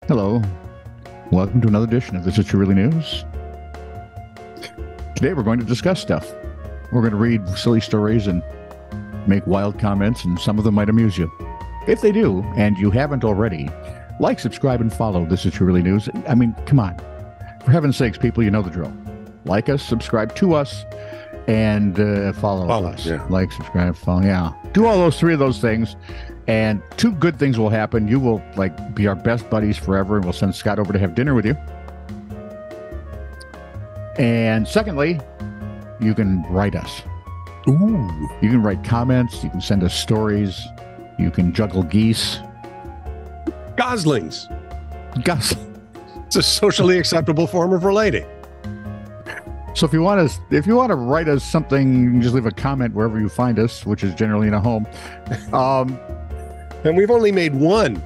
Hello. Welcome to another edition of This Is True Really News. Today we're going to discuss stuff. We're going to read silly stories and make wild comments, and some of them might amuse you. If they do, and you haven't already, like, subscribe, and follow This Is True Really News. I mean, come on. For heaven's sakes, people, you know the drill. Like us, subscribe to us, and follow us. Yeah. Like, subscribe, follow. Yeah. Do all those three of those things. And two good things will happen. You will be our best buddies forever, and we'll send Scott over to have dinner with you. And secondly, you can write us. Ooh. You can write comments. You can send us stories. You can juggle geese. Goslings. Goslings. It's a socially acceptable form of relating. So if you want to write us something, you can just leave a comment wherever you find us, which is generally in a home. And we've only made one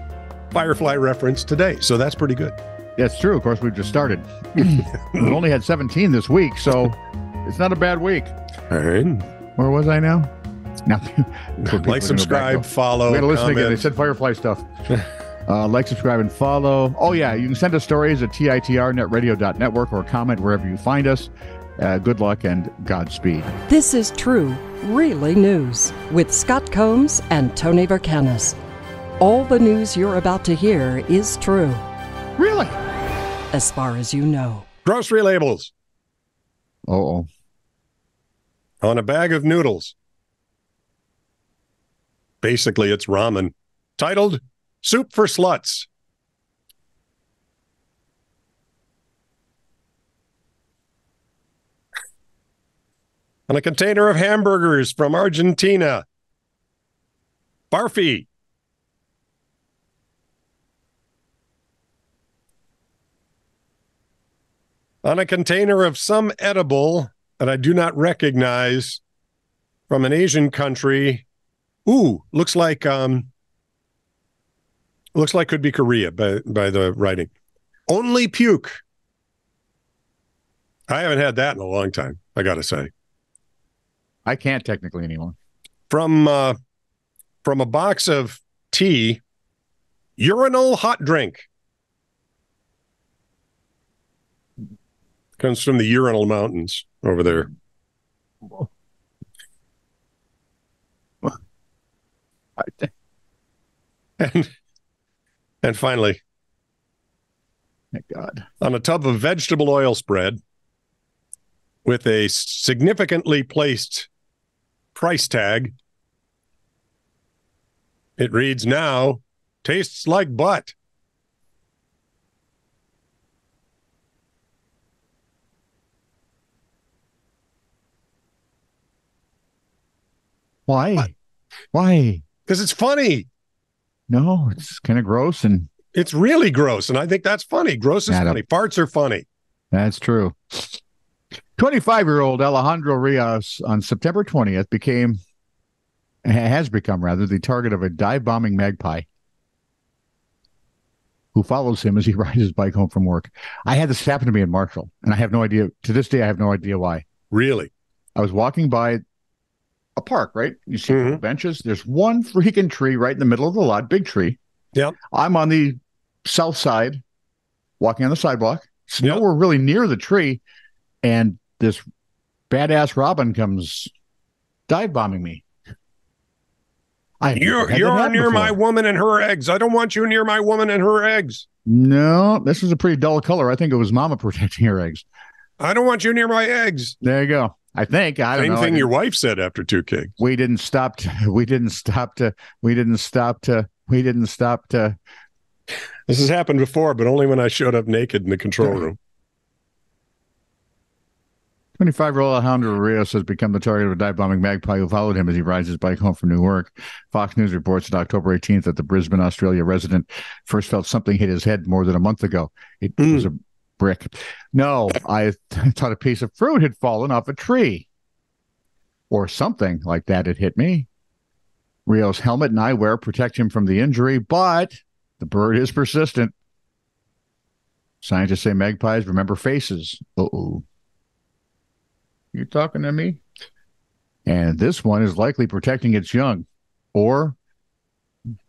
Firefly reference today, so that's pretty good. That's true. Of course, we've just started. We've only had 17 this week, so it's not a bad week. All right. Where was I now? Now, Like, subscribe, follow, we got to listen comment. again. They said Firefly stuff. Like, subscribe, and follow. Oh, yeah. You can send us stories at titrnetradio.network or comment wherever you find us. Good luck and Godspeed. This is True, Really News with Scott Combs and Tony Vercanis. All the news you're about to hear is true, Really? as far as you know. Grocery labels Uh-oh. on a bag of noodles. Basically, it's ramen. Titled, Soup for Sluts. On a container of hamburgers from Argentina. Barfy. On a container of some edible that I do not recognize from an Asian country. Ooh, looks like could be Korea by the writing. Only puke. I haven't had that in a long time, I gotta say. I can't technically anymore. From a box of tea, urinal hot drink. Comes from the Urinal Mountains over there. And finally, Thank God. on a tub of vegetable oil spread with a significantly placed price tag, it reads now, tastes like butt. Why? What? Why? Because it's funny. No, it's kind of gross, and It's really gross, and I think that's funny. Gross is funny. Farts are funny. that's true. 25-year-old Alejandro Rios on September 20th has become the target of a dive-bombing Magpie who follows him as he rides his bike home from work. I had this happen to me in Marshall, and I have no idea. To this day, I have no idea why. Really? I was walking by a park, right? You see benches. There's one freaking tree right in the middle of the lot, big tree. Yep. I'm on the south side, walking on the sidewalk. So now we're really near the tree, and this badass robin comes dive bombing me. You're near my woman and her eggs. I don't want you near my woman and her eggs. No, this is a pretty dull color. I think it was Mama protecting her eggs. I don't want you near my eggs. There you go. I think. I don't know. Same thing your wife said after two kids. We didn't stop to. This has happened before, but only when I showed up naked in the control room. 25-year-old Alejandro Rios has become the target of a dive-bombing Magpie who followed him as he rides his bike home from Newark. Fox News reports that October 18th that the Brisbane, Australia resident first felt something hit his head more than a month ago. It was a brick. No, I thought a piece of fruit had fallen off a tree. Or something like that had hit me. Rios' helmet and eyewear protect him from the injury, but the bird is persistent. Scientists say magpies remember faces. Uh-oh. You talking to me? And this one is likely protecting its young. Or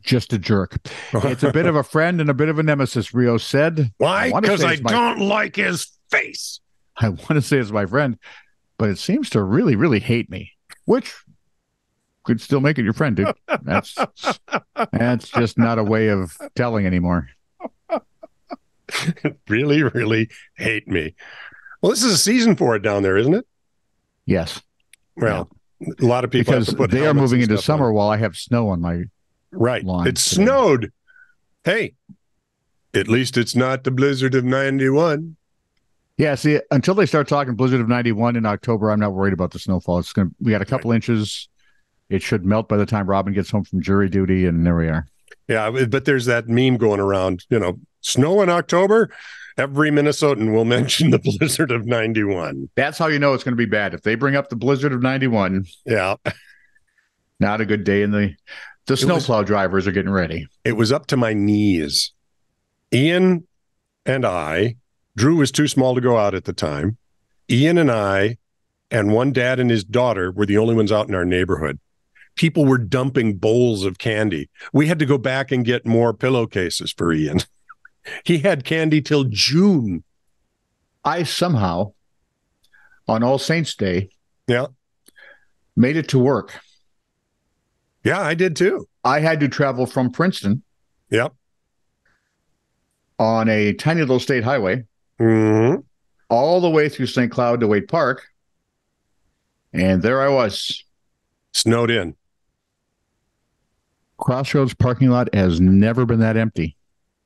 Just a jerk. It's a bit of a friend and a bit of a nemesis, Rio said. Why? Because I don't like his face. I want to say it's my friend, but it seems to really, really hate me, which could still make it your friend, dude. That's just not a way of telling anymore. Really, really hate me. Well, this is a season for it down there, isn't it? Yes. Well, a lot of people because have to put they are moving into summer while I have snow on my lawn. It snowed. Hey, at least it's not the blizzard of 91. Yeah, see, until they start talking blizzard of 91 in October, I'm not worried about the snowfall. We got a couple inches. It should melt by the time Robin gets home from jury duty, and there we are. Yeah, but there's that meme going around, snow in October. Every Minnesotan will mention the blizzard of 91. That's how you know it's going to be bad. If they bring up the blizzard of 91, yeah, not a good day. And the snowplow drivers are getting ready. It was up to my knees. Ian and I, Drew was too small to go out at the time. Ian and I and one dad and his daughter were the only ones out in our neighborhood. People were dumping bowls of candy. We had to go back and get more pillowcases for Ian. He had candy till June. I somehow, on All Saints Day, made it to work. Yeah, I did too. I had to travel from Princeton. Yep. On a tiny little state highway. Mm-hmm. All the way through St. Cloud to Wade Park. And there I was. Snowed in. Crossroads parking lot has never been that empty.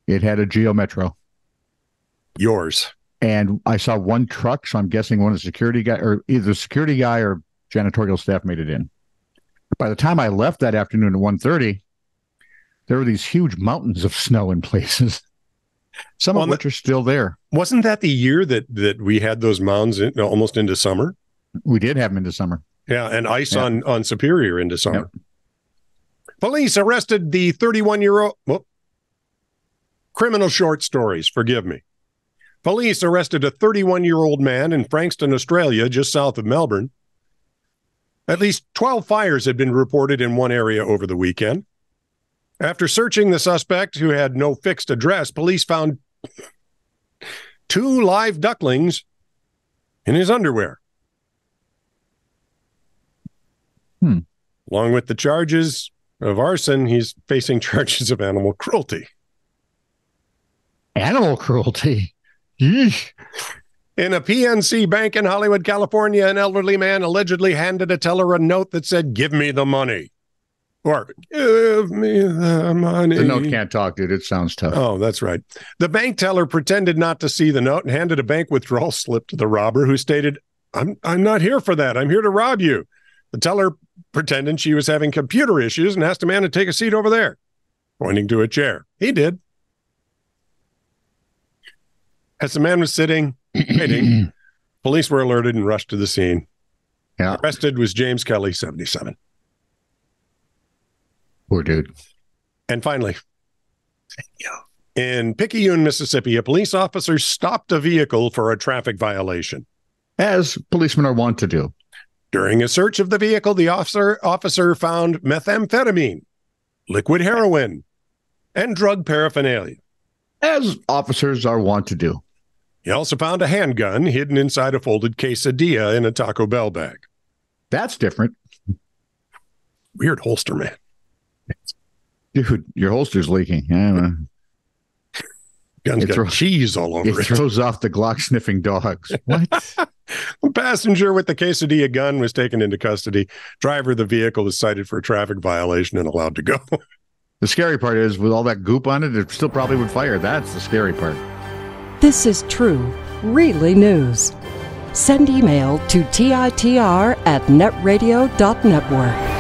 It had a Geo Metro. Yours. And I saw one truck, so I'm guessing one of the security guy, or either security guy or janitorial staff made it in. By the time I left that afternoon at 1:30, there were these huge mountains of snow in places. Some of which are still there. Wasn't that the year that we had those mounds almost into summer? We did have them into summer. Yeah, and ice on Superior into summer. Yep. Police arrested the 31-year-old... criminal short stories, forgive me. Police arrested a 31-year-old man in Frankston, Australia, just south of Melbourne. At least 12 fires had been reported in one area over the weekend. After searching the suspect, who had no fixed address, police found 2 live ducklings in his underwear. Along with the charges of arson, he's facing charges of animal cruelty. Animal cruelty? Yeesh. In a PNC bank in Hollywood, California, an elderly man allegedly handed a teller a note that said, "Give me the money." Or, "Give me the money." The note can't talk, dude. It sounds tough. Oh, that's right. The bank teller pretended not to see the note and handed a bank withdrawal slip to the robber, who stated, I'm not here for that. I'm here to rob you." The teller pretended she was having computer issues and asked the man to take a seat over there, pointing to a chair. He did. As the man was sitting, waiting, police were alerted and rushed to the scene. Yeah. Arrested was James Kelly, 77. Poor dude. And finally, in Picayune, Mississippi, a police officer stopped a vehicle for a traffic violation. As policemen are wont to do. During a search of the vehicle, the officer found methamphetamine, liquid heroin, and drug paraphernalia. As officers are wont to do. He also found a handgun hidden inside a folded quesadilla in a Taco Bell bag. That's different. Weird holster, man. Dude, your holster's leaking. Gun's got cheese all over it. It throws off the Glock-sniffing dogs. What? A passenger with the quesadilla gun was taken into custody. Driver of the vehicle was cited for a traffic violation and allowed to go. The scary part is, with all that goop on it, it still probably would fire. That's the scary part. This is true, really news. Send email to TITR@netradio.network.